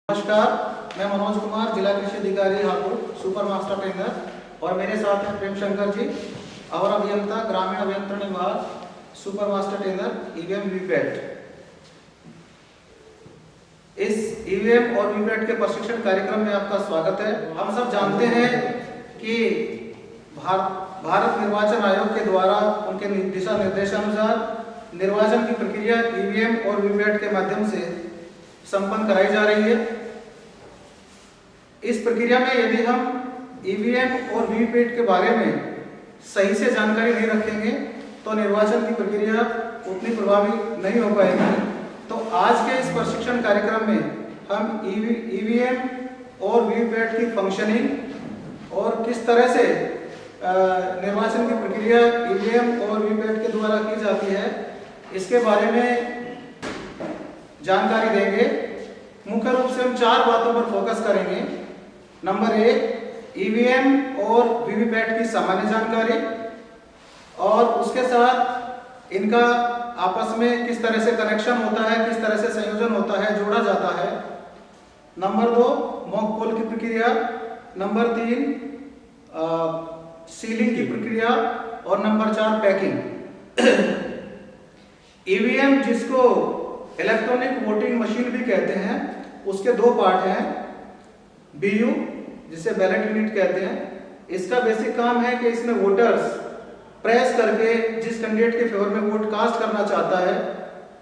नमस्कार, मैं मनोज कुमार, जिला कृषि अधिकारी हापुड़, सुपर मास्टर ट्रेनर, और मेरे साथ हैं प्रेम शंकर जी, अवर अभियंता ग्रामीण अभियंत्रण विभाग, super master trainer, EVM VPAT. इस ईवीएम और वीपैट के प्रशिक्षण कार्यक्रम में आपका स्वागत है। हम सब जानते हैं कि भारत निर्वाचन आयोग के द्वारा उनके दिशा निर्देशानुसार निर्वाचन की प्रक्रिया ईवीएम और वीपैट के माध्यम से संपन्न कराई जा रही है। इस प्रक्रिया में यदि हम ईवीएम और वीपैट के बारे में सही से जानकारी नहीं रखेंगे तो निर्वाचन की प्रक्रिया उतनी प्रभावी नहीं हो पाएगी। तो आज के इस प्रशिक्षण कार्यक्रम में हम ईवीएम और वीपैट की फंक्शनिंग और किस तरह से निर्वाचन की प्रक्रिया ईवीएम और वीपैट के द्वारा की जाती है, इसके बारे में जानकारी देंगे। मुख्य रूप से हम 4 बातों पर फोकस करेंगे। नंबर 1, ईवीएम और वीवीपैट की सामान्य जानकारी, और उसके साथ इनका आपस में किस तरह से कनेक्शन होता है, किस तरह से संयोजन होता है, जोड़ा जाता है। नंबर 2, मॉक पोल की प्रक्रिया। नंबर 3, सीलिंग की प्रक्रिया, और नंबर 4, पैकिंग। ईवीएम जिसको इलेक्ट्रॉनिक वोटिंग मशीन भी कहते हैं, उसके 2 पार्ट हैं। बीयू जिसे बैलेट यूनिट कहते हैं, इसका बेसिक काम है कि इसमें वोटर्स प्रेस करके जिस कैंडिडेट के फेवर में वोट कास्ट करना चाहता है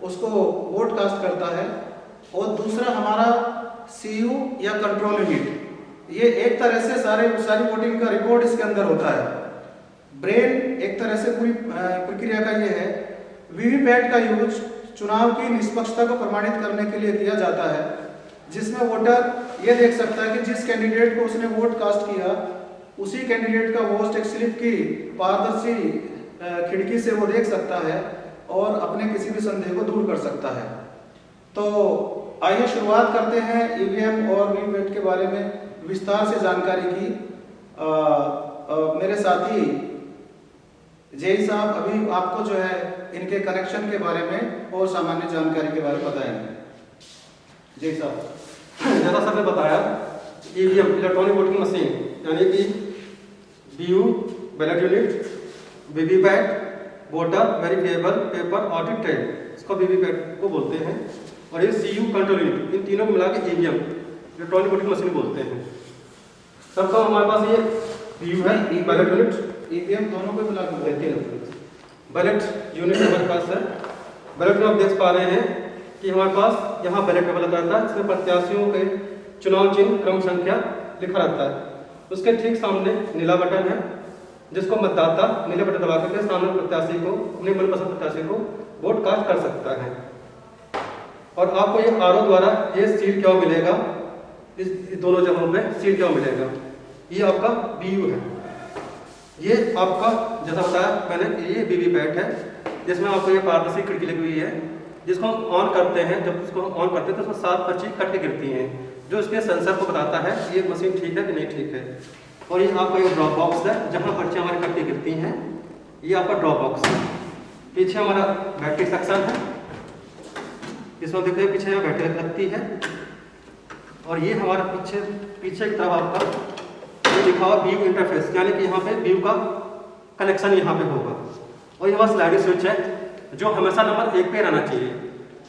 उसको वोट कास्ट करता है। और दूसरा हमारा सीयू या कंट्रोल यूनिट, ये एक तरह से सारी वोटिंग का रिकॉर्ड इसके अंदर होता है। ब्रेन एक तरह से पूरी प्रक्रिया का ये है। वीवीपैट का यूज चुनाव की निष्पक्षता को प्रमाणित करने के लिए किया जाता है, जिसमें वोटर ये देख सकता है कि जिस कैंडिडेट को उसने वोट कास्ट किया उसी कैंडिडेट का वोट एक स्लिप की पारदर्शी खिड़की से वो देख सकता है और अपने किसी भी संदेह को दूर कर सकता है। तो आइए शुरुआत करते हैं ईवीएम और वीवीपैट के बारे में विस्तार से जानकारी की। मेरे साथी जेई साहब अभी आपको जो है इनके कनेक्शन के बारे में और सामान्य जानकारी के बारे में बताएंगे। जेई साहब। जैसा सर ने बताया, ईवीएम इलेक्ट्रॉनिक वोटिंग मशीन यानी कि BU ballot unit, VVPAT voter verifiable paper audit trail, इसको वीवीपैट को बोलते हैं, और ये सीयू कंट्रोल यूनिट, इन तीनों को मिला के ईवीएम इलेक्ट्रॉनिक वोटिंग मशीन बोलते हैं। सबका हमारे पास ये बीयू है, बैलेट यूनिट, ईवीएम दोनों को मिला के देते हैं। बैलेट यूनिट हमारे पास है। बैलेट में आप देख पा रहे हैं कि हमारे पास यहाँ बैलेट पेपर लगा रहता है, जिसमें प्रत्याशियों के चुनाव चिन्ह क्रम संख्या लिखा रहता है। उसके ठीक सामने नीला बटन है, जिसको मतदाता नीले बटन दबा करके सामने प्रत्याशी को, अपने मनपसंद प्रत्याशी को वोट कास्ट कर सकता है। और आपको ये आरओ द्वारा ये सील क्यों मिलेगा, इस दोनों जगहों पे सील क्यों मिलेगा। ये आपका बीयू है। ये आपका जैसा बताया मैंने, ये वीवीपैट है, जिसमें आपको ये पारदर्शी खिड़की लगी हुई है, जिसको हम ऑन करते हैं। जब इसको ऑन करते हैं तो उसमें 7 पर्ची कट के गिरती हैं, जो इसके सेंसर को बताता है ये मशीन ठीक है कि नहीं ठीक है। और ये आपका ये ड्रॉप बॉक्स है, जहाँ पर्चियाँ हमारी कट के गिरती हैं, ये आपका ड्रॉप बॉक्स है। पीछे हमारा बैटरी सेक्शन है, इसमें देखिए पीछे यहाँ बैटरी लगती है। और ये हमारा पीछे की तरफ आपका ये लिखा हुआ बीयू इंटरफेस, यानी कि यहाँ पे बीयू का कनेक्शन यहाँ पे होगा। और ये हमारा स्लाइडिंग स्विच है, जो हमेशा नंबर 1 पे रहना चाहिए,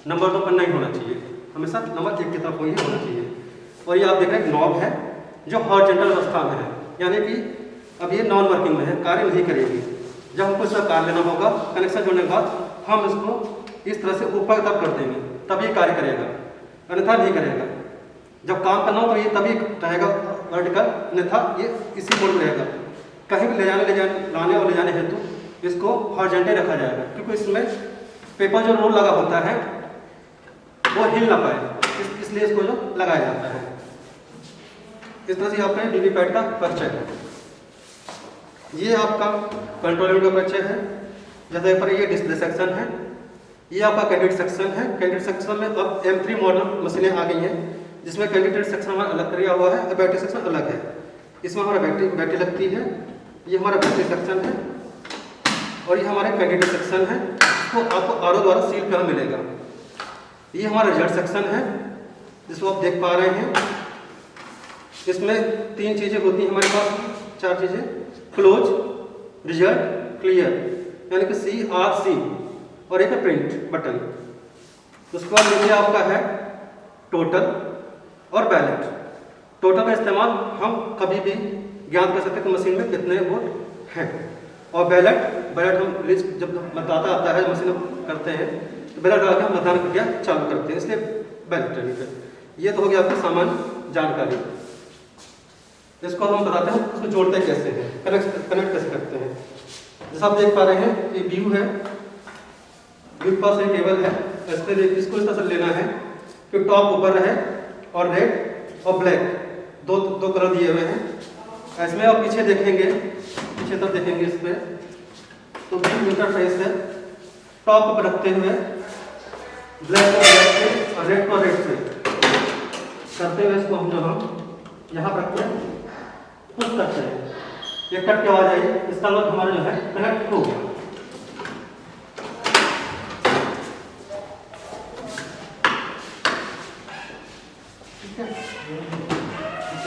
नंबर 2 पर नहीं होना चाहिए, हमेशा नंबर 1 की तरफ ही होना चाहिए। और ये आप देख रहे हैं एक नॉब है, जो हॉरिजॉन्टल अवस्था में है, यानी कि अब ये नॉन वर्किंग में है, कार्य नहीं करेगी। जब हमको इसका कार्य लेना होगा, कनेक्शन जोड़ने के बाद हम इसको इस तरह से ऊपर की तरफ कर देंगे, तब ये कार्य करेगा, अन्यथा नहीं करेगा। जब काम करना हो तो ये तभी रहेगा वर्टिकल, अन्यथा ये इसी मोड में रहेगा। कहीं भी लाने और ले जाने हेतु इसको हॉरिजॉन्टल रखा जाएगा, क्योंकि इसमें पेपर जो रोल लगा होता है वो हिल ना पाए, इसलिए इसको जो लगाया जाता है। इस तरह से आपका वीवीपैट का परिचय है। ये आपका कंट्रोल यूनिट का परिचय है। जैसे पर ये डिस्प्ले सेक्शन है, ये आपका कैंडिडेट सेक्शन है। कैंडिडेट सेक्शन में अब M3 मॉडल मशीनें आ गई हैं, जिसमें कैंडिडेट सेक्शन हमारा अलग किया हुआ है और बैटरी सेक्शन अलग है। इसमें हमारा बैटरी लगती है, ये हमारा बैटरी सेक्शन है, और ये हमारा कैंडिडेट सेक्शन है, इसको आपको आरओ द्वारा सील करना मिलेगा। ये हमारा रिजल्ट सेक्शन है, जिसको आप देख पा रहे हैं, इसमें 3 चीज़ें होती हैं हमारे पास, 4 चीज़ें, क्लोज, रिजल्ट, क्लियर, यानी कि CRC, और एक है प्रिंट बटन। उसके बाद नीचे आपका है टोटल और बैलेट। टोटल का इस्तेमाल हम कभी भी ज्ञात कर सकते हैं कि मशीन में कितने वोट हैं, और बैलेट हम लिस्ट जब मतदाता आता है मशीन करते हैं तो बैलेट लगा के हम मतदान प्रक्रिया चालू करते हैं, इसलिए बैलेट है। ये तो हो गया आपकी सामान्य जानकारी। इसको हम बताते हैं उसको जोड़ते कैसे हैं, कनेक्ट कैसे करते हैं। जैसा आप देख पा रहे हैं ये व्यू है, व्यू के पास एक केबल है, इसको इस तरह से लेना है कि टॉप ऊपर रहे और रेड और ब्लैक दो कलर दिए हुए हैं। इसमें आप पीछे देखेंगे, पीछे तरफ देखेंगे इस पे तो व्यू इंटरफेस है, टॉप पर रखते हुए ब्लैक को ब्लैक पे और रेड को रेड पे करते हुए इसको हम यहाँ पर रखते हैं, पुश करते हैं, ये कट के आवाज आई, इसका मतलब हमारा जो है कनेक्ट हो गया।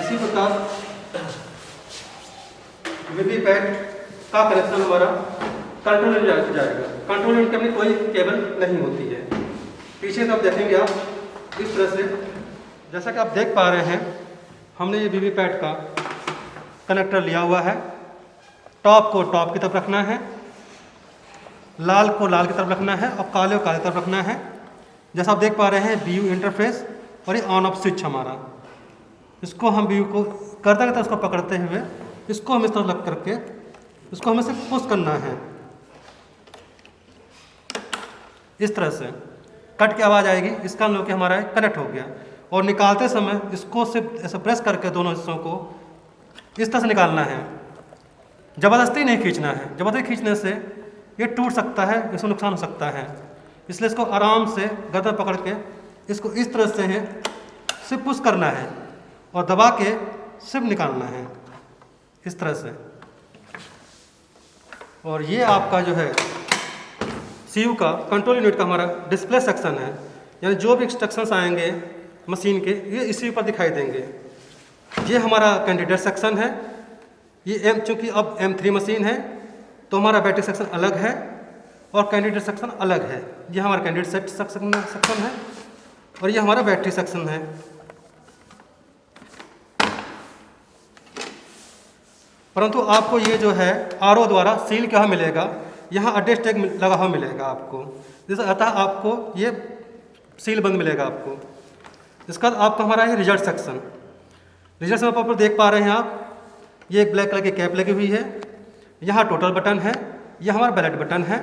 इसी प्रकार वीवीपैट का कनेक्शन हमारा कंट्रोल यूनिट जाएगा। कंट्रोल यूनिट में कोई केबल नहीं होती है। पीछे तब देखेंगे आप इस तरह से, जैसा कि आप देख पा रहे हैं हमने ये वीवीपैट का कनेक्टर लिया हुआ है। टॉप को टॉप की तरफ रखना है, लाल को लाल की तरफ रखना है और काले को काले की तरफ रखना है। जैसा आप देख पा रहे हैं व्यू इंटरफेस और ये ऑन ऑफ स्विच हमारा, इसको हम व्यू को करते करते उसको पकड़ते हुए इसको हम इस तरह लग करके इसको हमें सिर्फ पुश करना है, इस तरह से कट की आवाज़ आएगी, इसका मतलब कि हमारा कनेक्ट हो गया। और निकालते समय इसको सिर्फ ऐसे प्रेस करके दोनों हिस्सों को इस तरह से निकालना है, ज़बरदस्ती नहीं खींचना है। ज़बरदस्ती खींचने से ये टूट सकता है, इसमें नुकसान हो सकता है, इसलिए इसको आराम से गर्दन पकड़ के इसको इस तरह से है सिर्फ पुश करना है और दबा के सिर्फ निकालना है इस तरह से। और ये आपका जो है सीयू का कंट्रोल यूनिट का हमारा डिस्प्ले सेक्शन है, यानी जो भी इंस्ट्रक्शंस आएंगे मशीन के ये इसी पर दिखाई देंगे। ये हमारा कैंडिडेट सेक्शन है, ये चूँकि अब M3 मशीन है तो हमारा बैटरी सेक्शन अलग है और कैंडिडेट सेक्शन अलग है। ये हमारा कैंडिडेट सेक्शन है और ये हमारा बैटरी सेक्शन है। परंतु आपको ये जो है RO द्वारा सील क्या मिलेगा, यहाँ एड्रेस टैग लगा हुआ मिलेगा आपको, जैसे अतः आपको ये सील बंद मिलेगा आपको। इसका आपका हमारा है रिजल्ट सेक्शन। रिजल्ट सेक्शन पर देख पा रहे हैं आप, ये एक ब्लैक कलर की कैप लगी हुई है, यहाँ टोटल बटन है, यह हमारा बैलेट बटन है।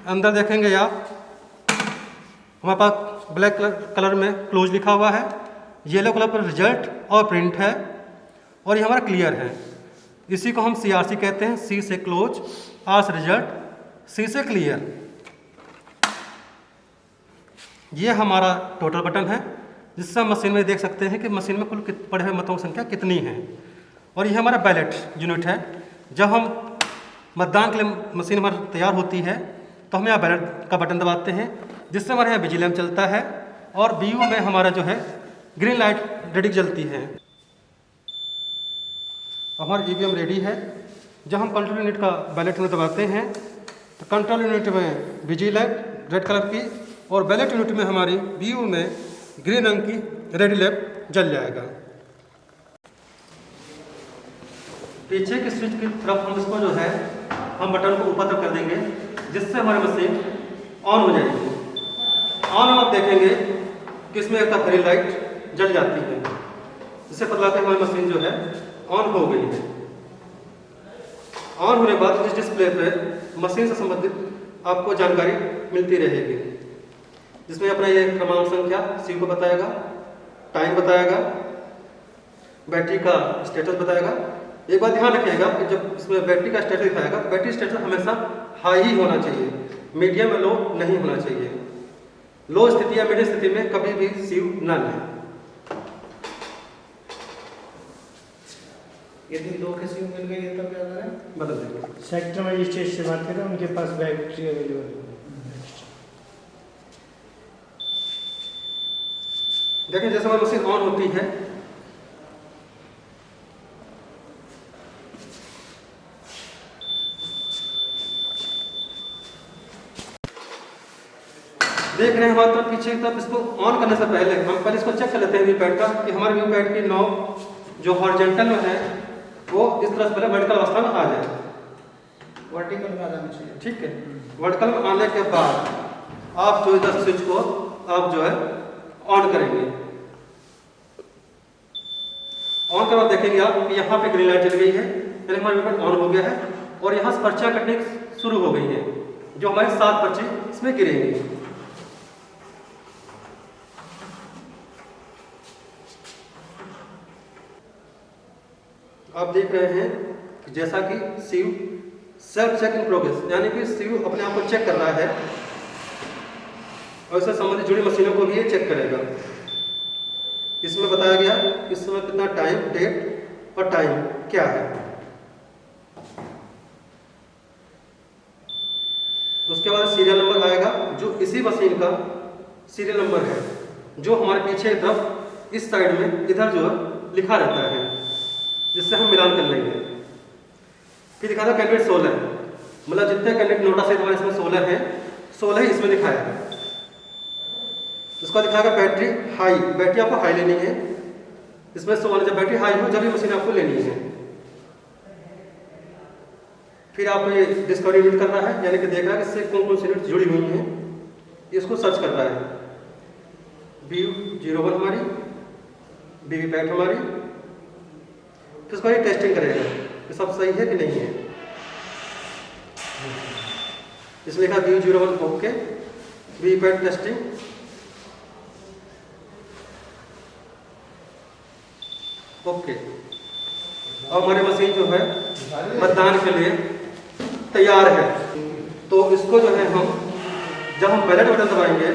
अंदर देखेंगे आप हमारे पास ब्लैक कलर में क्लोज लिखा हुआ है, येलो कलर पर रिजल्ट और प्रिंट है, और ये हमारा क्लियर है। इसी को हम CRC कहते हैं, C से क्लोज, R से रिजल्ट, C से क्लियर। ये हमारा टोटल बटन है जिससे हम मशीन में देख सकते हैं कि मशीन में कुल पड़े हुए मतों की संख्या कितनी है। और ये हमारा बैलेट यूनिट है। जब हम मतदान के लिए मशीन हमारी तैयार होती है तो हम यहाँ बैलेट का बटन दबाते हैं जिससे हमारे यहाँ बिजली लैंप चलता है और BU में हमारा जो है ग्रीन लाइट रेडी जलती है। हमारा EVM रेडी है। जब हम कंट्रोल यूनिट का बैलेट में दबाते हैं तो कंट्रोल यूनिट में बिजली लाइट रेड कलर की और बैलेट यूनिट में हमारी BU में ग्रीन रंग की रेडी लैंप जल जाएगा। पीछे की स्विच की तरफ हम इसको जो है हम बटन को ऊपर तक कर देंगे जिससे हमारी मशीन ऑन हो जाएगी। ऑन आप देखेंगे कि इसमें एक ग्रीन लाइट जल जाती है, जिससे पता लगता है हमारी मशीन जो है ऑन हो गई है। ऑन होने के बाद इस डिस्प्ले पे मशीन से संबंधित आपको जानकारी मिलती रहेगी, जिसमें अपना ये क्रमांक संख्या सी को बताएगा, टाइम बताएगा, बैटरी का स्टेटस बताएगा। एक बात ध्यान रखिएगा कि जब इसमें बैटरी का स्टेटस दिखाएगा तो बैटरी स्टेटस हमेशा हाई ही होना चाहिए, मीडियम में लो नहीं होना चाहिए। लो स्थिति या मीडियम स्थिति में कभी भी सीव न लें। यदि लो के सीव मिल गई है तब क्या करें? बदल देंगे। सेक्टर मजिस्ट्रेट से बात करें, उनके पास बैटरी अवेलेबल है। देखें जैसे हमारी मशीन ऑन होती है, देख रहे हैं हमारी तरफ पीछे की तरफ। इसको ऑन करने से पहले हम पहले इसको चेक कर लेते हैं व्यू पैड का कि हमारे व्यू पैड की नॉब जो हॉरिजॉन्टल में है वो इस तरह से पहले वर्टिकल अवस्था में आ जाए, वर्टिकल में आ जाना चाहिए। ठीक है। वर्टिकल में आने के बाद आप जो इधर स्विच को आप जो है ऑन करेंगे। ऑन करके देखेंगे आप कि यहाँ पे ग्रीन लाइट जल गई है, यानी हमारा व्यू पैड ऑन हो गया है और यहाँ से पर्चियाँ कटनी शुरू हो गई हैं, जो हमारे 7 पर्चे इसमें गिरेंगे। आप देख रहे हैं कि जैसा कि CU self check in progress, यानी कि सीयू अपने आप को चेक कर रहा है और इससे संबंधित जुड़ी मशीनों को भी ये चेक करेगा। इसमें बताया गया इस समय कितना टाइम, डेट और टाइम क्या है। उसके बाद सीरियल नंबर आएगा जो इसी मशीन का सीरियल नंबर है, जो हमारे पीछे तरफ इस साइड में इधर जो है लिखा रहता है, जिससे हम मिलान कर लेंगे। फिर दिखा था कैंडिडेट 16, मतलब जितने कैंडिडेट नोटा से हमारे इसमें 16 है, 16 ही इसमें दिखाया है। उसका दिखाएगा बैटरी हाई, बैटरी आपको हाई लेनी है। इसमें 16 जब बैटरी हाई हो जब ये मशीन आपको लेनी है। फिर आपको ये डिस्कवरी यूनिट करना है, यानी कि देख रहा है इससे कौन कौन सी यूनिट जुड़ी हुई हैं, इसको सर्च कर रहा है। BU01 हमारी, BV पैड हमारी, फिर उसको ये टेस्टिंग करेगा कि सब सही है कि नहीं है। इसमें लिखा BU01 okay, BV pad testing, okay. अब हमारी मशीन जो है मतदान के लिए तैयार है। तो इसको जो है हम जब हम बैलेट बटन दबाएंगे,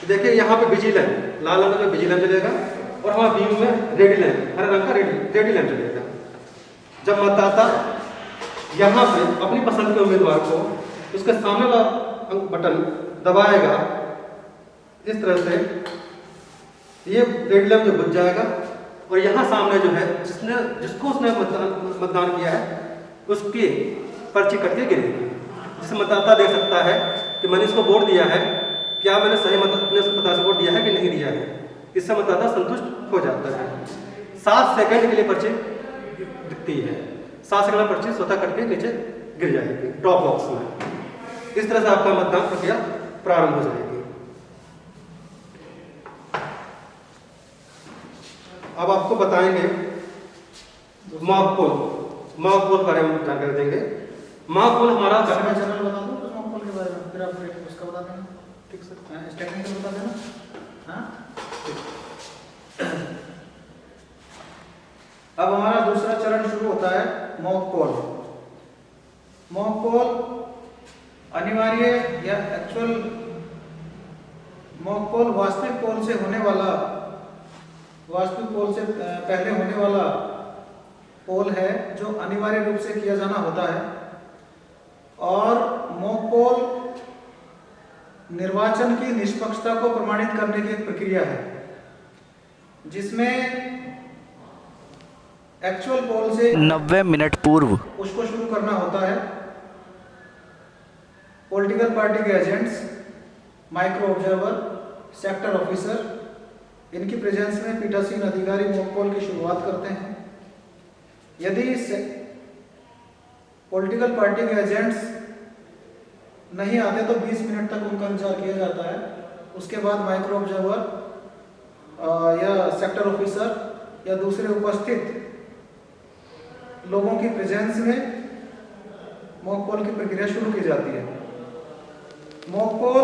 देखिए यहाँ पे बिजी लैंप, लाल रंग का जो बिजी लैंप जलेगा और हमारे बीयू में रेडी लैंप, हरे रंग का रेडी लैंप जलेगा। जब मतदाता यहाँ पे अपनी पसंद के उम्मीदवार को उसके सामने वाला बटन दबाएगा इस तरह से, ये रेड लैंप जो बुझ जाएगा और यहाँ सामने जो है जिसको उसने मतदान किया है उसकी पर्ची कट के गिरेगी, जिससे मतदाता देख सकता है कि मैंने इसको वोट दिया है, क्या मैंने सही अपने मतदाता से वोट दिया है कि नहीं दिया है। इससे मतदाता संतुष्ट हो जाता है। 7 सेकंड के लिए पर्ची दिखती है, 7 सेकंड में पर्ची स्वतः कट के नीचे गिर जाएगी ड्रॉप बॉक्स में। इस तरह से आपका मतदान प्रक्रिया प्रारंभ हो जाएगी। अब आपको बताएंगे मॉक पोल बारे में जानकारी देंगे। मॉक पोल हमारा जनरल बता दूं मॉक पोल के बारे में, फिर आप उसका बता देना। ठीक सर, टेक्निकल बता देना। हाँ, अब हमारा दूसरा चरण शुरू होता है मॉक पोल। मॉक पोल अनिवार्य या एक्चुअल मॉक पोल वास्तविक पोल से होने वाला, वास्तविक पोल से पहले होने वाला पोल है जो अनिवार्य रूप से किया जाना होता है। और मॉक पोल निर्वाचन की निष्पक्षता को प्रमाणित करने की एक प्रक्रिया है, जिसमें एक्चुअल पोल से 90 मिनट पूर्व उसको शुरू करना होता है। पॉलिटिकल पार्टी के agents, micro observer, sector officer, इनकी प्रेजेंस में पीठासीन अधिकारी मॉक पोल की शुरुआत करते हैं। यदि पॉलिटिकल पार्टी के एजेंट्स नहीं आते तो 20 मिनट तक उनका इंतजार किया जाता है। उसके बाद माइक्रो ऑब्जर्वर या सेक्टर ऑफिसर या दूसरे उपस्थित लोगों की प्रेजेंस में मॉक पोल की प्रक्रिया शुरू की जाती है। मॉक पोल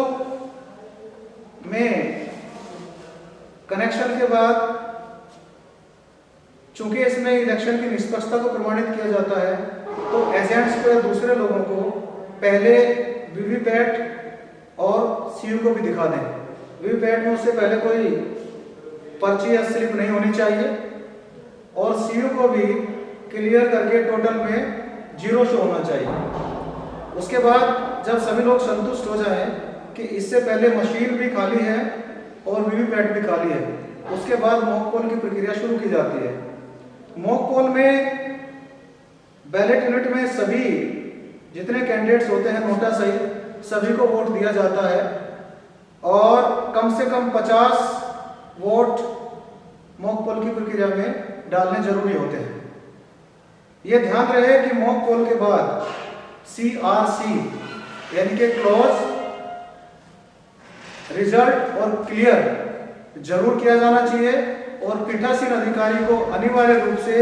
में कनेक्शन के बाद चूंकि इसमें इलेक्शन की निष्पक्षता को प्रमाणित किया जाता है, तो एजेंट्स को या दूसरे लोगों को पहले वीवीपैट और सीयू को भी दिखा दें। वीवीपैट में उससे पहले कोई पर्ची या स्लिप नहीं होनी चाहिए और सीयू को भी क्लियर करके टोटल में 0 शो होना चाहिए। उसके बाद जब सभी लोग संतुष्ट हो जाएं कि इससे पहले मशीन भी खाली है और वीवीपैट भी खाली है। उसके बाद मॉक पोल की प्रक्रिया शुरू की जाती है। मॉक पोल में बैलेट यूनिट में सभी जितने कैंडिडेट्स होते हैं नोटा सहित सभी को वोट दिया जाता है और कम से कम 50 वोट मॉक पोल की प्रक्रिया में डालने जरूरी होते हैं। ये ध्यान रहे कि मॉक पोल के बाद CRC यानी कि क्लोज, रिजल्ट और क्लियर जरूर किया जाना चाहिए और पीठासीन अधिकारी को अनिवार्य रूप से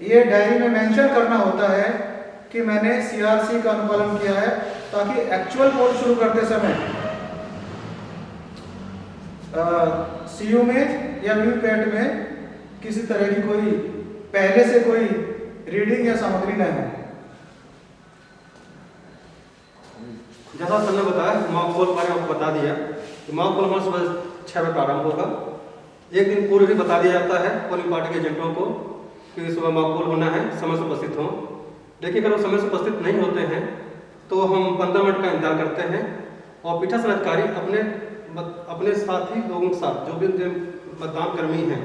ये डायरी में मेंशन करना होता है कि मैंने CRC का अनुपालन किया है, ताकि एक्चुअल पोल शुरू करते समय CU में या वीवीपैट में किसी तरह की कोई पहले से कोई रीडिंग या सामग्री न हो। जैसा सर ने बताया मॉक पोल बारे में आपको बता दिया कि मॉक पोल हमारा सुबह 6 बजे प्रारंभ होगा। एक दिन पूर्व भी बता दिया जाता है पोलिंग पार्टी के एजेंटों को कि सुबह मॉक पोल होना है, समय से उपस्थित हों। लेकिन अगर वो समय से उपस्थित नहीं होते हैं तो हम 15 मिनट का इंतजार करते हैं और पीठासीन अधिकारी अपने साथी लोगों के साथ जो भी मतदान कर्मी हैं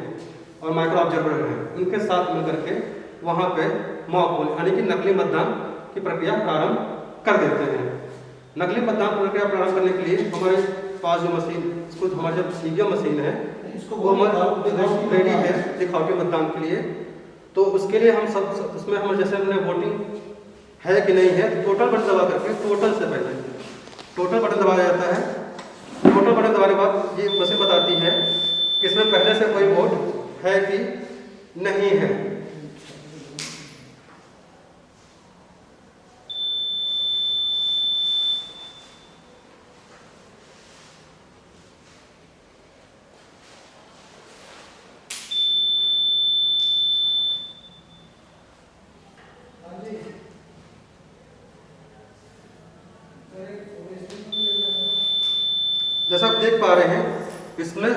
और माइक्रो ऑब्जर्वर हैं उनके साथ मिलकर के वहाँ पे मॉक पोल यानी कि नकली मतदान की प्रक्रिया प्रारंभ कर देते हैं। नकली मतदान प्रक्रिया प्रारंभ करने के लिए हमारे पास जो मशीन, इसको हमारी जो EVM मशीन है वो हमारे रेडी है दिखावटी मतदान के लिए। तो उसके लिए हम सब उसमें हम जैसे हमने वोटिंग है कि नहीं है, टोटल बटन दबा करके टोटल से पहले टोटल बटन दबाया जाता है। टोटल बटन दबाने के बाद ये मशीन बताती है कि इसमें पहले से कोई वोट है कि नहीं है। जैसा आप देख पा रहे हैं इसमें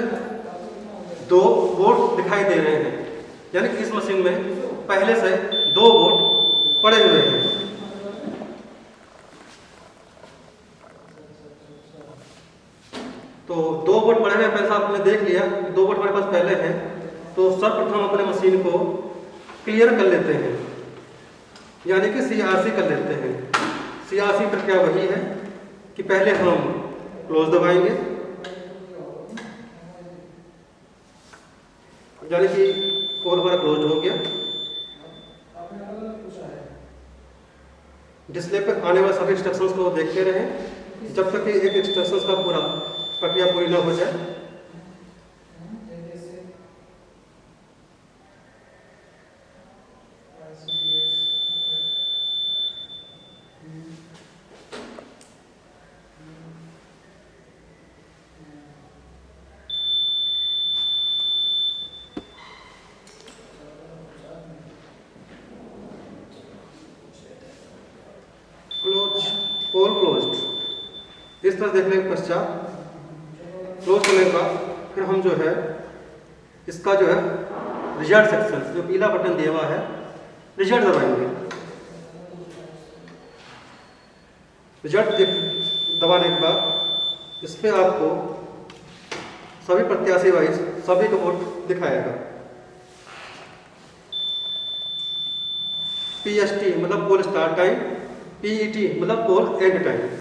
2 वोट दिखाई दे रहे हैं, यानी कि इस मशीन में पहले से 2 वोट पड़े हुए हैं। तो 2 वोट पड़े हुए पैसा आपने देख लिया, 2 वोट हमारे पास पहले हैं। तो सर्वप्रथम अपने मशीन को क्लियर कर लेते हैं, यानी कि CRC कर लेते हैं। CRC प्रक्रिया वही है कि पहले हम क्लोज दबाएंगे, यानी कि पोल हमारा क्लोज हो गया। डिस्प्ले पर आने वाले सभी इंस्ट्रक्शंस को देखते रहें जब तक कि एक इंस्ट्रक्शंस का पूरा प्रक्रिया पूरी न हो जाए। पोल क्लोज्ड। इस तरह देखने के पश्चात क्लोज करने के बाद फिर हम जो है इसका जो है रिजल्ट सेक्शन जो पीला बटन दिया हुआ है रिजल्ट दबाएंगे। रिजल्ट दबाने के बाद इस पर आपको सभी प्रत्याशी वाइज सभी का वोट दिखाएगा। PST मतलब पोल स्टार्ट टाइम, PET मतलब पोल एंड टाइम।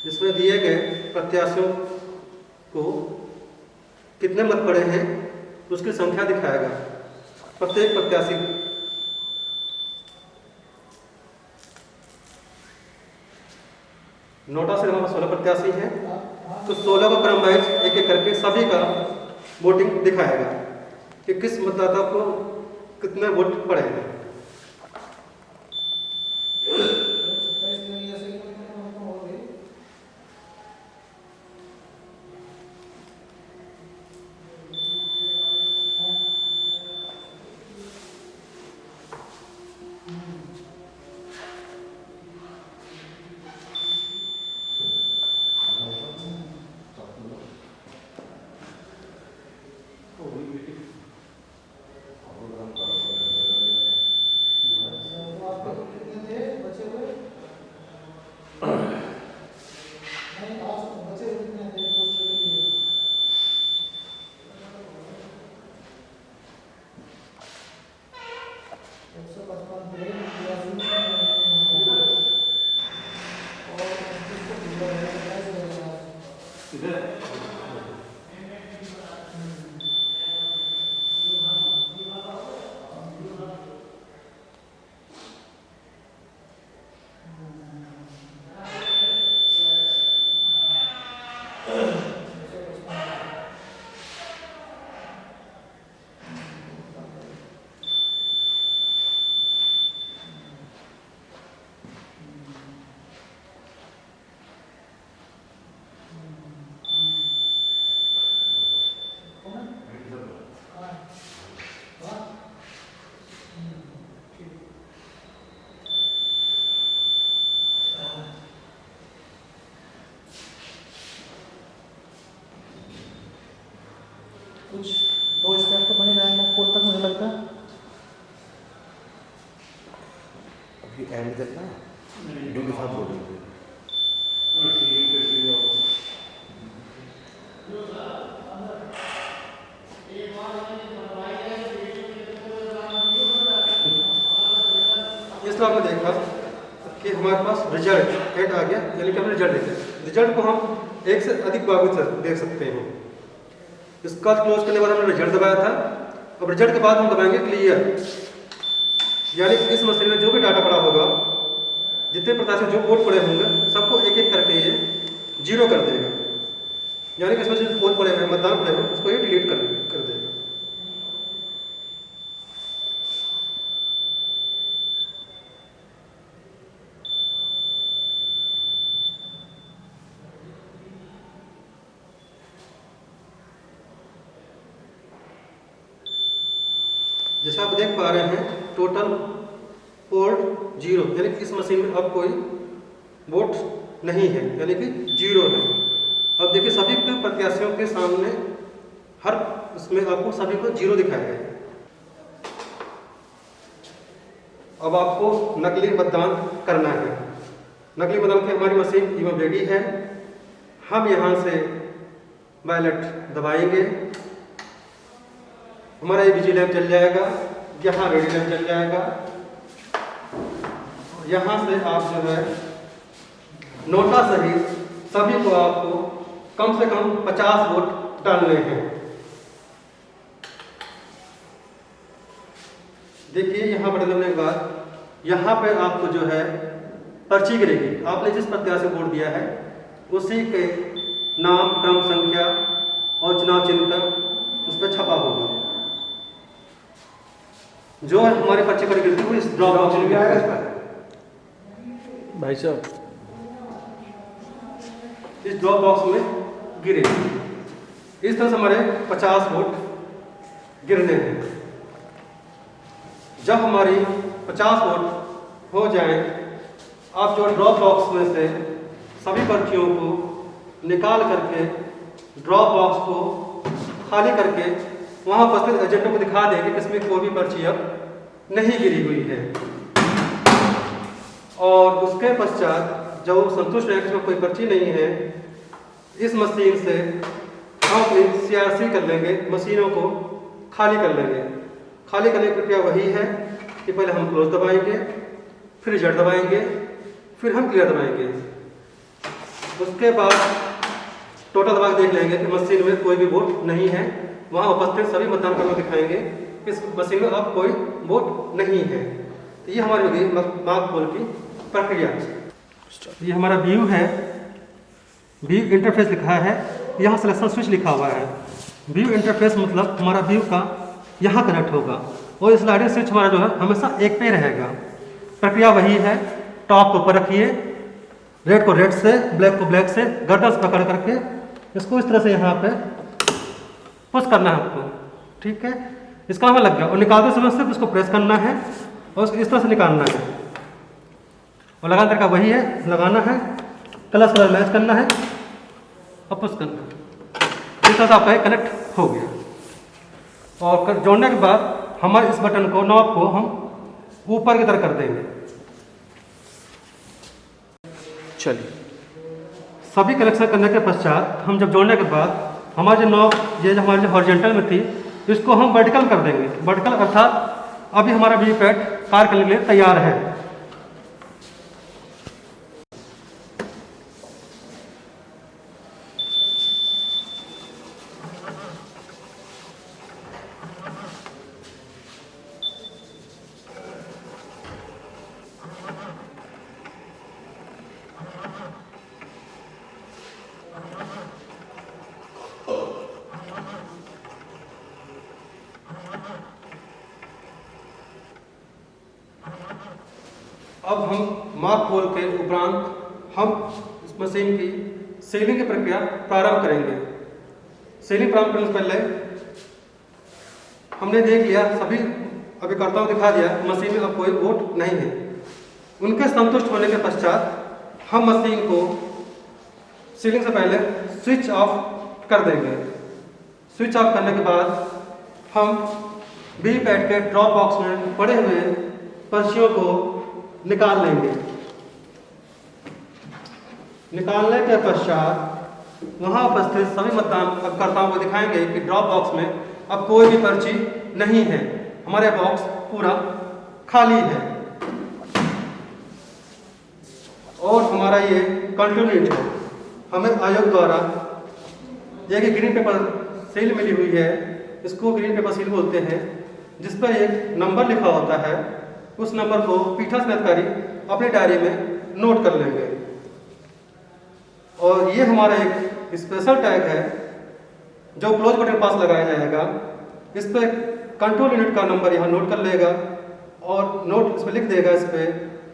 इसमें दिए गए प्रत्याशियों को कितने मत पड़े हैं उसकी संख्या दिखाएगा। प्रत्येक प्रत्याशी नोटा से हमारे 16 प्रत्याशी हैं, तो 16 को क्रम वाइज एक एक करके सभी का वोटिंग दिखाएगा कि किस मतदाता को कितने वोट पड़े हैं। कुछ 2 स्टेप तो बने जाएंगे फोर तक मुझे लगता है। अभी एंड तक ना ड्यू के साथ बोलेंगे। इस तरह आपने देखा कि हमारे पास रिजल्ट एड आ गया, यानी कि हमने रिजल्ट देखा। रिजल्ट को हम एक से अधिक बार से देख सकते हैं। इसका क्लोज करने के बाद हमने रिजल्ट दबाया था। अब रिजल्ट के बाद हम दबाएंगे क्लियर, यानी इस मशीन में जो भी डाटा पड़ा होगा, जितने प्रकार से जो कोड पड़े होंगे, सबको एक एक करके ये जीरो कर देगा। यानी कि इसमें जो कोड पड़े हुए मतदान पड़े हुए उसको ये डिलीट कर देगा। जैसा आप देख पा रहे हैं, टोटल पोर्ट 0, यानी कि इस मशीन में अब कोई वोट नहीं है, यानी कि 0 है। अब देखिए सभी के प्रत्याशियों के सामने हर उसमें आपको सभी को 0 दिखाया गया है। अब आपको नकली मतदान करना है। नकली मतदान की हमारी मशीन इवन रेडी है। हम यहाँ से बैलेट दबाएंगे, हमारा ये बिजली लैंप चल जाएगा, यहाँ रेडी लैंप चल जाएगा। यहाँ से आप जो है नोटा सहित सभी को आपको कम से कम 50 वोट डालने हैं। देखिए यहाँ पर डालने के बाद यहाँ पे आपको जो है पर्ची गिरेगी। आपने जिस प्रत्याशी को वोट दिया है उसी के नाम, क्रम, संख्या और चुनाव चिन्ह का उस पर छपा होगा। जो हमारी पर्ची पर गिरती है इस ड्रॉप बॉक्स में आएगा। भाई साहब, इस ड्रॉप बॉक्स में गिरेगी। इस तरह से हमारे 50 वोट गिरने हैं। जब हमारी 50 वोट हो जाए, आप जो ड्रॉप बॉक्स में से सभी पर्चियों को निकाल करके ड्रॉप बॉक्स को खाली करके वहाँ उपस्थित एजेंटों को दिखा देंगे कि इसमें कोई भी पर्ची अब नहीं गिरी हुई है। और उसके पश्चात जब वो संतुष्ट रहेगा कि इसमें कोई पर्ची नहीं है, इस मशीन से हम अपनी CRC कर लेंगे, मशीनों को खाली कर लेंगे। खाली करने की प्रक्रिया वही है कि पहले हम क्लोज दबाएंगे, फिर रिजल्ट दबाएंगे, फिर हम क्लियर दबाएंगे। उसके बाद टोटल दबा के देख लेंगे कि मशीन में कोई भी वोट नहीं है। वहाँ उपस्थित सभी मतदान कर्मियों को दिखाएंगे कि इस मशीन में अब कोई वोट नहीं है। तो ये हमारी होगी मार्क पोल की प्रक्रिया। ये हमारा व्यू है, व्यू इंटरफेस लिखा है, यहाँ सिलेक्शन स्विच लिखा हुआ है। व्यू इंटरफेस मतलब हमारा व्यू का यहाँ कनेक्ट होगा और स्लाइडिंग स्विच हमारा जो है हमेशा एक पे रहेगा। प्रक्रिया वही है, टॉप को ऊपर रखिए, रेड को रेड से, ब्लैक को ब्लैक से, गर्दन से पकड़ करके इसको इस तरह से यहाँ पे पुश करना है आपको। ठीक है, इसका हमें लग गया। और निकालते समय सिर्फ इसको प्रेस करना है और इस तरह से निकालना है। और लगाने का वही है, लगाना है, कलर मैच करना है और पुश करना है। इस तरह से आपका कनेक्ट हो गया। और जोड़ने के बाद हमारे इस बटन को, नॉब को हम ऊपर की तरफ कर देंगे। चलिए, सभी कनेक्शन करने के पश्चात हम जब जोड़ने के बाद हमारे जो नॉब, ये जो हमारे जो हॉरिजॉन्टल में थी, इसको हम वर्टिकल कर देंगे। वर्टिकल अर्थात अभी हमारा वीवीपैट कार्य करने के लिए तैयार है। अब हम माप पोल के उपरांत हम इस मशीन की सीलिंग की प्रक्रिया प्रारंभ करेंगे। सीलिंग प्रारंभ करने से पहले हमने देख लिया, सभी अभिकर्ताओं को दिखा दिया मशीन में अब कोई वोट नहीं है। उनके संतुष्ट होने के पश्चात हम मशीन को सीलिंग से पहले स्विच ऑफ कर देंगे। स्विच ऑफ करने के बाद हम बी पैड के ड्रॉप बॉक्स में पड़े हुए पर्चियों को निकाल लेंगे। निकालने के पश्चात वहां उपस्थित सभी मतदानकर्ताओं को दिखाएंगे कि ड्रॉप बॉक्स में अब कोई भी पर्ची नहीं है, हमारे बॉक्स पूरा खाली है और हमारा ये कंटिन्यूट है। हमें आयोग द्वारा एक ग्रीन पेपर सील मिली हुई है, इसको ग्रीन पेपर सील बोलते हैं, जिस पर एक नंबर लिखा होता है। उस नंबर को पीठासीन अधिकारी अपनी डायरी में नोट कर लेंगे और ये हमारा एक स्पेशल टैग है जो क्लोज बटन के पास लगाया जाएगा। इस पर कंट्रोल यूनिट का नंबर यहाँ नोट कर लेगा और नोट इस पर लिख देगा इस पर,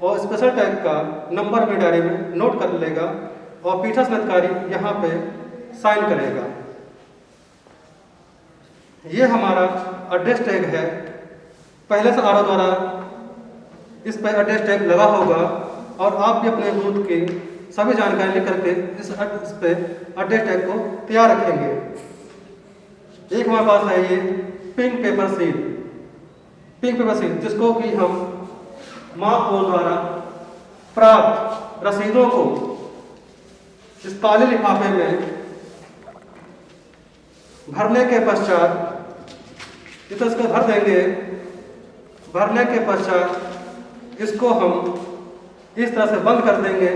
और स्पेशल टैग का नंबर अपनी डायरी में नोट कर लेगा और पीठासीन अधिकारी यहाँ पे साइन करेगा। ये हमारा एड्रेस टैग है। पहले से आरओ द्वारा इस पर एड्रेस टैग लगा होगा और आप भी अपने बूथ की सभी जानकारी लिख करके इस पे एड्रेस टैग को तैयार रखेंगे। एक हमारे पास है ये पिंक पेपर सील, जिसको कि हम महापौर द्वारा प्राप्त रसीदों को इस काले लिफाफे में भरने के पश्चात इसको भर देंगे। भरने के पश्चात इसको हम इस तरह से बंद कर देंगे।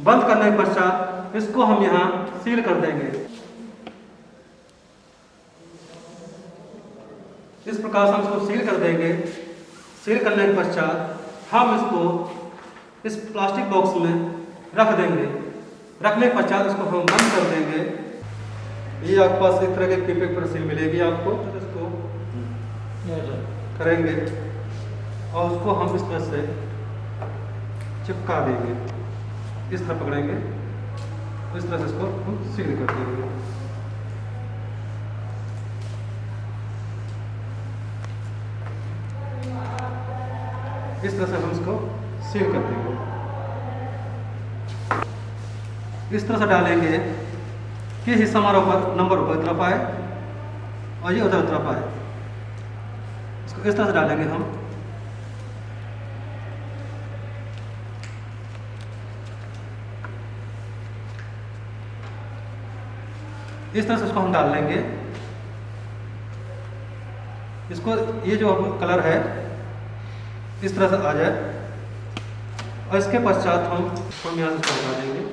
बंद करने के पश्चात इसको हम यहाँ सील कर देंगे। इस प्रकार से हम इसको सील कर देंगे। सील करने के पश्चात हम इसको इस प्लास्टिक बॉक्स में रख देंगे। रखने के पश्चात इसको हम बंद कर देंगे। ये आपके पास इस तरह के पेपर सील मिलेगी आपको, तो इसको करेंगे और उसको हम इस तरह से चिपका देंगे। इस तरह पकड़ेंगे, इस तरह से इसको हम सील कर देंगे। इस तरह से हम इसको सील कर देंगे। इस तरह से डालेंगे कि हिस्सा हमारा ऊपर नंबर ऊपर तरफ आए और ये उधर तरफ आए। इसको इस तरह से डालेंगे हम। इस तरह से इसको हम डाल लेंगे। इसको ये जो कलर है इस तरह से आ जाए और इसके पश्चात हम यहाँ से इसको हटा देंगे।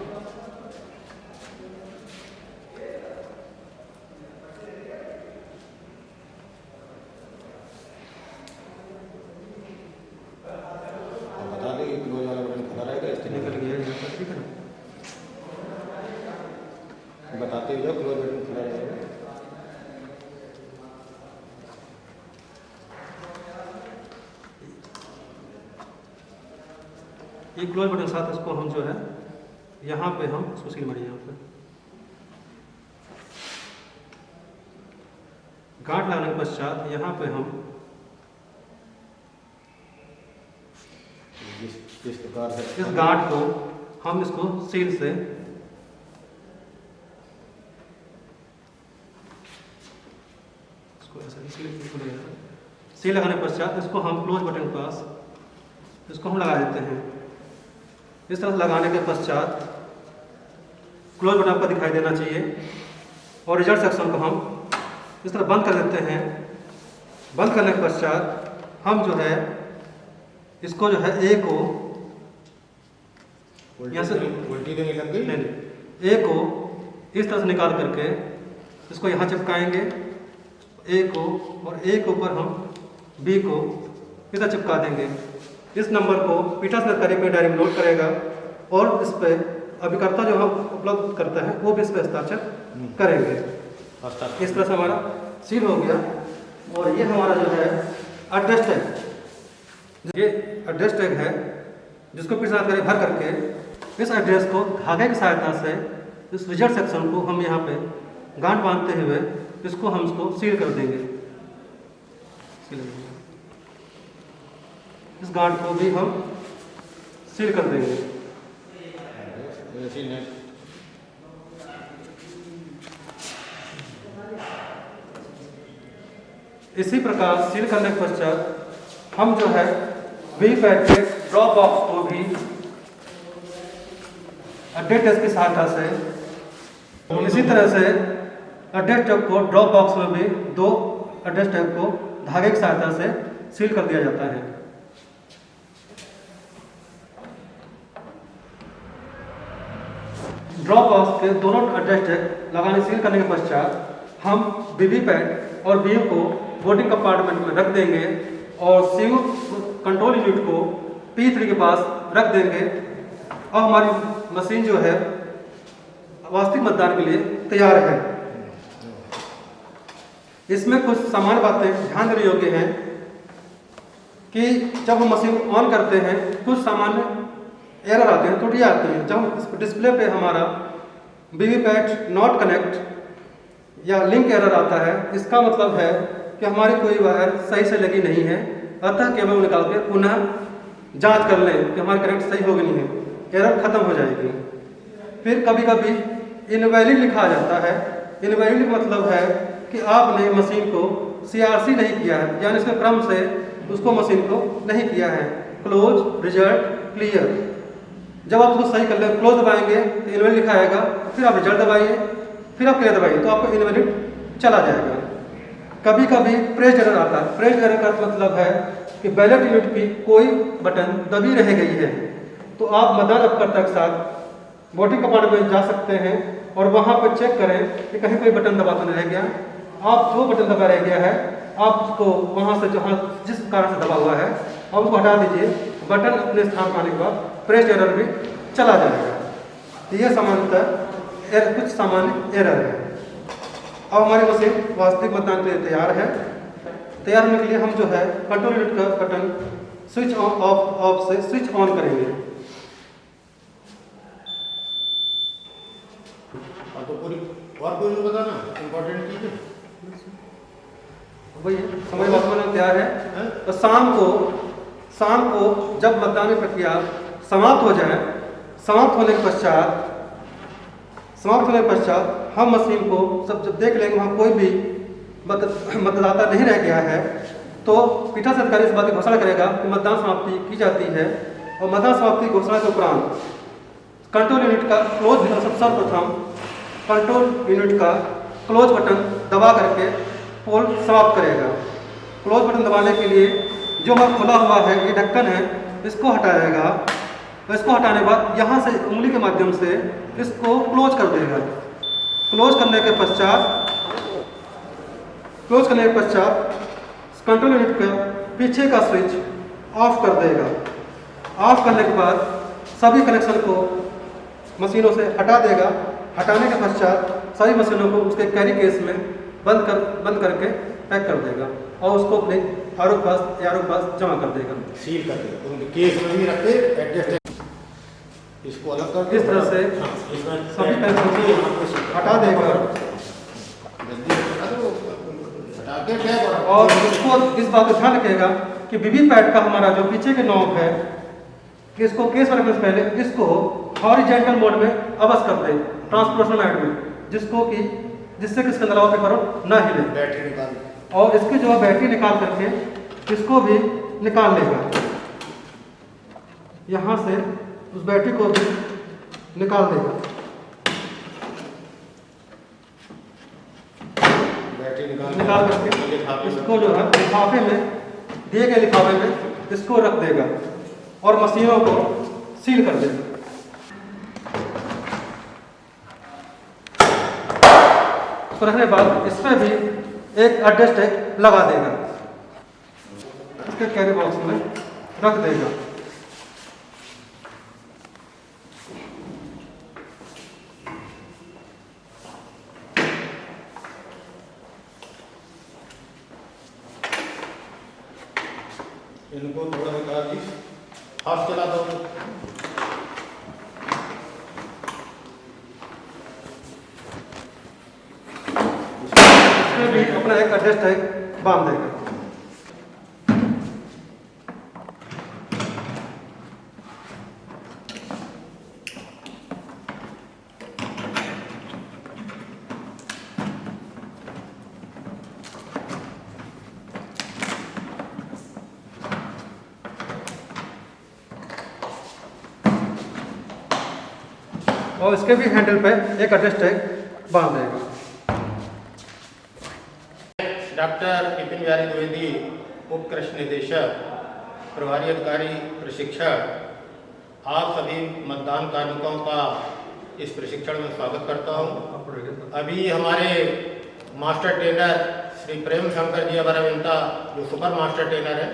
बताते हुए क्लोज बटन खुला रहेगा। ये क्लोज बटन के साथ इसको हम जो है यहाँ पे हम इसको सील मारिए। यहाँ पे गांठ लगाने के पश्चात यहाँ पे हम इस प्रकार से इस गांठ को हम इसको सील से सील लगाने के पश्चात इसको हम क्लोज बटन के पास इसको हम लगा देते हैं। इस तरह से लगाने के पश्चात क्लोज बटन आपको दिखाई देना चाहिए और रिजल्ट सेक्शन को हम इस तरह बंद कर देते हैं। बंद करने के पश्चात हम जो है इसको जो है ए को यहाँ से उल्टी तो नहीं लग गई? नहीं, ए को इस तरह से निकाल करके इसको यहाँ चिपकाएंगे ए को, और ए के ऊपर हम बी को इधर चिपका देंगे। इस नंबर को पीठासीन अधिकारी अपनी डायरी में नोट करेगा और इस पर अभिकर्ता जो हम उपलब्ध करता है वो भी इस पर हस्ताक्षर करेंगे। इस तरह से हमारा सील हो गया। और ये हमारा जो है एड्रेस टैग, ये एड्रेस टैग है जिसको पीठासीन अधिकारी भर करके इस एड्रेस को धागे की सहायता से इस रिजल्ट सेक्शन को हम यहाँ पे गांठ बांधते हुए इसको हम इसको सील कर देंगे। इस गांठ को भी हम सील कर देंगे। इसी प्रकार सील करने के पश्चात हम जो है वीवीपैट के ड्रॉप बॉक्स को भी अड्डे टेस्ट की सहायता से इसी तरह से अड्डे टेप को ड्रॉप बॉक्स में भी 2 अड्डे टेप को धागे की सहायता से सील कर दिया जाता है। ड्रॉप बॉक्स के दोनों अड्डे टेप लगाने सील करने के पश्चात हम वीवीपैट और बीयू को बोर्डिंग कंपार्टमेंट में रख देंगे और सीयू कंट्रोल यूनिट को P3 के पास रख देंगे और हमारी मशीन जो है वास्तविक मतदान के लिए तैयार है। इसमें कुछ सामान्य बातें ध्यान देने योग्य हैं कि जब हम मशीन ऑन करते हैं कुछ सामान्य एरर आते हैं, त्रुटियाँ आती हैं। जब इस डिस्प्ले पे हमारा वीवीपैट नॉट कनेक्ट या लिंक एरर आता है, इसका मतलब है कि हमारी कोई वायर सही से लगी नहीं है, अतः केबल निकाल के पुनः जांच कर लें कि हमारी कनेक्ट सही होगी नहीं है, एरर खत्म हो जाएगी। फिर कभी कभी इनवैलिड लिखा आ जाता है। इनवैलिड मतलब है कि आपने मशीन को CRC नहीं किया है, यानी इसके क्रम से उसको मशीन को नहीं किया है। Close, result, clear. जब आप उसको सही कर लें, क्लोज दबाएंगे तो इनवैलिड लिखा आएगा, फिर आप रिजल्ट दबाइए, फिर आप क्लियर दबाइए तो आपको इनवैलिड चला जाएगा। कभी कभी प्रेस एरर आता है। प्रेस एरर का मतलब है कि बैलेट यूनिट की कोई बटन दबी रह गई है, तो आप मतदान उपकर्ता के साथ वोटिंग कंपार्टमेंट में जा सकते हैं और वहां पर चेक करें कि कहीं कोई बटन दबा तो नहीं रह गया। आप जो बटन दबा रह गया है आप उसको वहां से जहां जिस कारण से दबा हुआ है आप उसको हटा दीजिए। बटन अपने स्थान पर आने के बाद प्रेस एरर भी चला जाएगा। तो ये सामान्यतः कुछ सामान्य एरर है। अब हमारी मशीन वास्तविक मतदान के लिए तैयार है। तैयार होने के लिए हम जो है कंट्रोल यूनिट का बटन स्विच ऑफ से स्विच ऑन करेंगे। तो पूरी और कोई बताना इम्पोर्टेंट चीज है वही समय वर्तमान तैयार है। तो शाम को जब मतदान की प्रक्रिया समाप्त हो जाए, समाप्त होने के पश्चात हम मशीन को जब देख लेंगे वहाँ कोई भी मतदाता नहीं रह गया है, तो पीठासीन अधिकारी इस बात की घोषणा करेगा कि मतदान समाप्ति की जाती है। और मतदान समाप्ति घोषणा के उपरांत कंट्रोल यूनिट का क्लोज सर्वप्रथम कंट्रोल यूनिट का क्लोज बटन दबा करके पोल समाप्त करेगा। क्लोज बटन दबाने के लिए जो हमारा खुला हुआ है ये ढक्कन है, इसको हटाएगा। तो इसको हटाने के बाद यहाँ से उंगली के माध्यम से इसको क्लोज कर देगा। क्लोज करने के पश्चात कंट्रोल यूनिट का पीछे का स्विच ऑफ कर देगा। ऑफ करने के बाद सभी कनेक्शन को मशीनों से हटा देगा। हटाने के पश्चात सभी मशीनों को उसके कैरी केस में बंद करके पैक कर देगा और उसको अपने आरोप पास जमा कर देगा। सील कर देगा, तो केस में भी रखते एडजस्ट इसको अलग कर इस तरह से सभी कनेक्शन को हटा देगा और इसको इस बात का ध्यान रखेगा कि वीवीपैट का हमारा जो पीछे के नॉब है कि इसको केस में रखने से पहले इसको हॉरिजॉन्टल मोड में अवश्य कर दें, ट्रांसपोर्टेशन मोड में, जिससे कि इसके अलावा पेपर ना हिले। बैटरी निकाल और इसकी जो है बैटरी निकाल करके इसको भी निकाल लेगा। यहाँ से उस बैटरी को भी निकाल देगा। बैटरी निकाल करके इसको जो है लिफाफे में दिए गए लिफाफे में इसको रख देगा और मशीनों को सील कर देगा। तो रखने के बाद इसमें भी एक एडजस्ट टैग लगा देगा, इसके कैरी बॉक्स में रख देगा। इनको थोड़ा निकाल दी, हाथ चला दो। इसमें भी अपना एक एडजस्ट टैग बांध देगा। और इसके भी हैंडल पे एक एड्रेस टैग बांध देगा। डॉक्टर विपिन बिहारी द्विवेदी, उप कृषि निदेशक, प्रभारी अधिकारी प्रशिक्षण, आप सभी मतदान कार्मिकों का इस प्रशिक्षण में स्वागत करता हूं। अभी हमारे मास्टर ट्रेनर श्री प्रेम शंकर जी अबराविंता, जो सुपर मास्टर ट्रेनर है,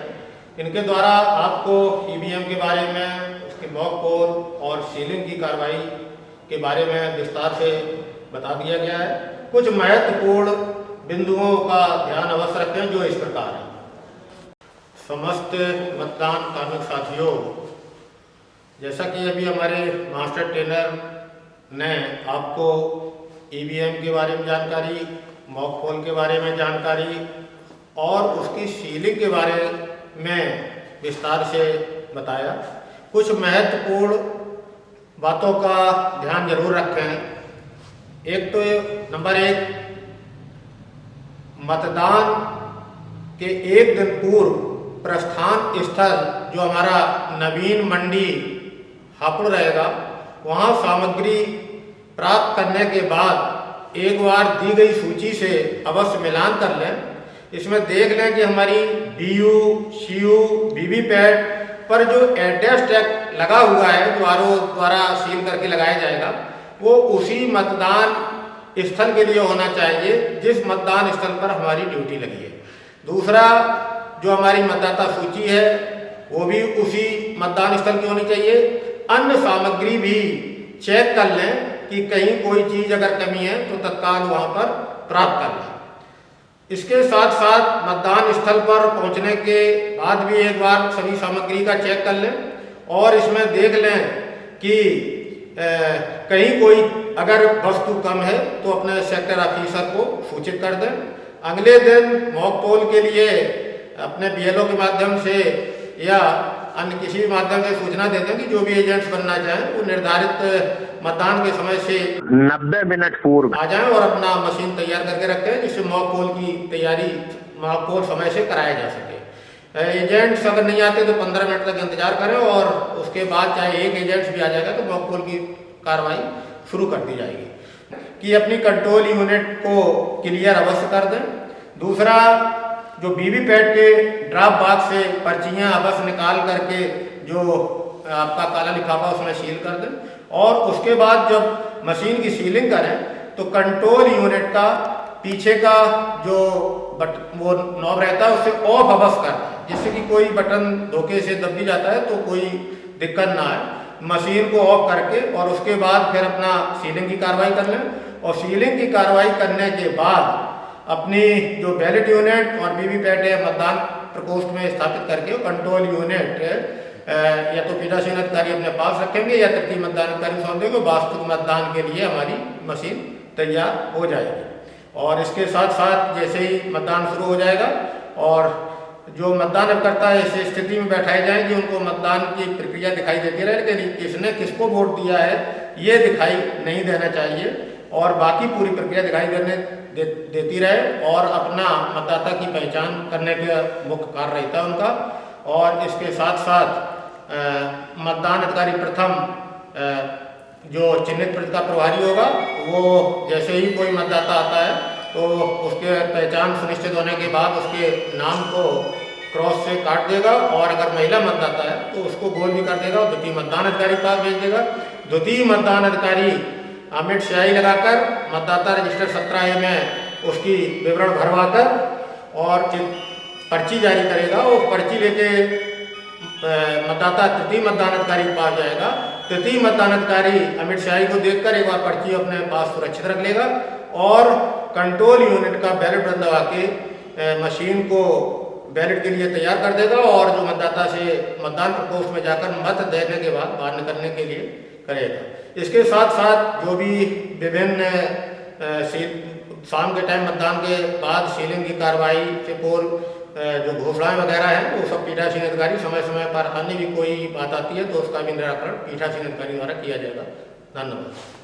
इनके द्वारा आपको ईवीएम के बारे में, उसके मॉक पोल और सीलिंग की कार्रवाई के बारे में विस्तार से बता दिया गया है। कुछ महत्वपूर्ण बिंदुओं का ध्यान अवश्य रखें जो इस प्रकार है। समस्त मतदान कार्मिक साथियों, जैसा कि अभी हमारे मास्टर ट्रेनर ने आपको ईवीएम के बारे में जानकारी, मॉक पोल के बारे में जानकारी और उसकी सीलिंग के बारे में विस्तार से बताया, कुछ महत्वपूर्ण बातों का ध्यान जरूर रखें। एक तो नंबर 1, मतदान के एक दिन पूर्व प्रस्थान स्थल जो हमारा नवीन मंडी हापुड़ रहेगा, वहाँ सामग्री प्राप्त करने के बाद एक बार दी गई सूची से अवश्य मिलान कर लें। इसमें देख लें कि हमारी BU, CU, वीवीपैट पर जो एड्रेस टैग लगा हुआ है, जो RO द्वारा सील करके लगाया जाएगा, वो उसी मतदान स्थल के लिए होना चाहिए जिस मतदान स्थल पर हमारी ड्यूटी लगी है। दूसरा, जो हमारी मतदाता सूची है वो भी उसी मतदान स्थल की होनी चाहिए। अन्य सामग्री भी चेक कर लें कि कहीं कोई चीज़ अगर कमी है तो तत्काल वहाँ पर प्राप्त कर लें। इसके साथ साथ मतदान स्थल पर पहुँचने के बाद भी एक बार सभी सामग्री का चेक कर लें और इसमें देख लें कि कहीं कोई अगर वस्तु कम है तो अपने सेक्टर ऑफिसर को सूचित कर दें। अगले दिन मॉक पोल के लिए अपने BLO के माध्यम से या अन्य किसी भी माध्यम से सूचना दे दें कि जो भी एजेंट्स बनना चाहें वो निर्धारित मतदान के समय से 90 मिनट पूर्व आ जाएं और अपना मशीन तैयार करके रखें, जिससे मॉक पोल की तैयारी, मॉक पोल समय से कराया जा सके। एजेंट्स अगर नहीं आते तो 15 मिनट तक इंतजार करें और उसके बाद चाहे एक एजेंट्स भी आ जाएगा तो मॉक पोल की कार्रवाई शुरू कर दी जाएगी। कि अपनी कंट्रोल यूनिट को क्लियर अवश्य कर दें। दूसरा, जो वीवीपैट के ड्रॉप बॉक्स से पर्चियाँ अवश्य निकाल करके जो आपका काला लिफाफा उसमें सील कर दें और उसके बाद जब मशीन की सीलिंग करें तो कंट्रोल यूनिट का पीछे का जो वो नॉब रहता है उससे ऑफ अवश्य कर दें, जिससे कि कोई बटन धोखे से दब भी जाता है तो कोई दिक्कत ना आए। मशीन को ऑफ करके और उसके बाद फिर अपना सीलिंग की कार्रवाई कर लें और सीलिंग की कार्रवाई करने के बाद अपनी जो बैलेट यूनिट और वीवीपैट है मतदान प्रकोष्ठ में स्थापित करके कंट्रोल यूनिट या तो पीठासीन अधिकारी अपने पास रखेंगे या तृतीय मतदान अधिकारी सौंप देंगे। वास्तविक मतदान के लिए हमारी मशीन तैयार हो जाएगी। और इसके साथ साथ जैसे ही मतदान शुरू हो जाएगा और जो मतदान अभिकर्ता है इस स्थिति में बैठाए जाएंगे, उनको मतदान की प्रक्रिया दिखाई देती रहे, लेकिन किसने किसको वोट दिया है ये दिखाई नहीं देना चाहिए और बाकी पूरी प्रक्रिया दिखाई देती रहे और अपना मतदाता की पहचान करने का मुख्य कार्य रहता है उनका। और इसके साथ साथ मतदान अधिकारी प्रथम जो चिन्हित प्रति का प्रभारी होगा, वो जैसे ही कोई मतदाता आता है तो उसके पहचान सुनिश्चित होने के बाद उसके नाम को क्रॉस से काट देगा और अगर महिला मतदाता है तो उसको गोल भी कर देगा और द्वितीय मतदान अधिकारी के पास भेज देगा। द्वितीय मतदान अधिकारी अमिट स्याही लगाकर मतदाता रजिस्टर 17A में उसकी विवरण भरवाकर और पर्ची जारी करेगा। वो पर्ची लेके मतदाता तृतीय मतदान अधिकारी के पास जाएगा। तृतीय मतदान अधिकारी अमिट स्याही को देखकर एक बार पर्ची अपने पास सुरक्षित रख लेगा और कंट्रोल यूनिट का बैलेट बटन दबा के मशीन को बैलेट के लिए तैयार कर देगा और जो मतदाता से मतदान प्रकोष्ठ में जाकर मत देने के बाद बाहर निकलने के लिए करेगा। इसके साथ साथ जो भी विभिन्न शाम के टाइम मतदान के बाद सीलिंग की कार्रवाई से पूर्व जो घोषणाएं वगैरह हैं वो सब पीठासीन अधिकारी समय समय पर अन्य भी कोई बात आती है तो उसका भी निराकरण पीठासीन अधिकारी द्वारा किया जाएगा। धन्यवाद।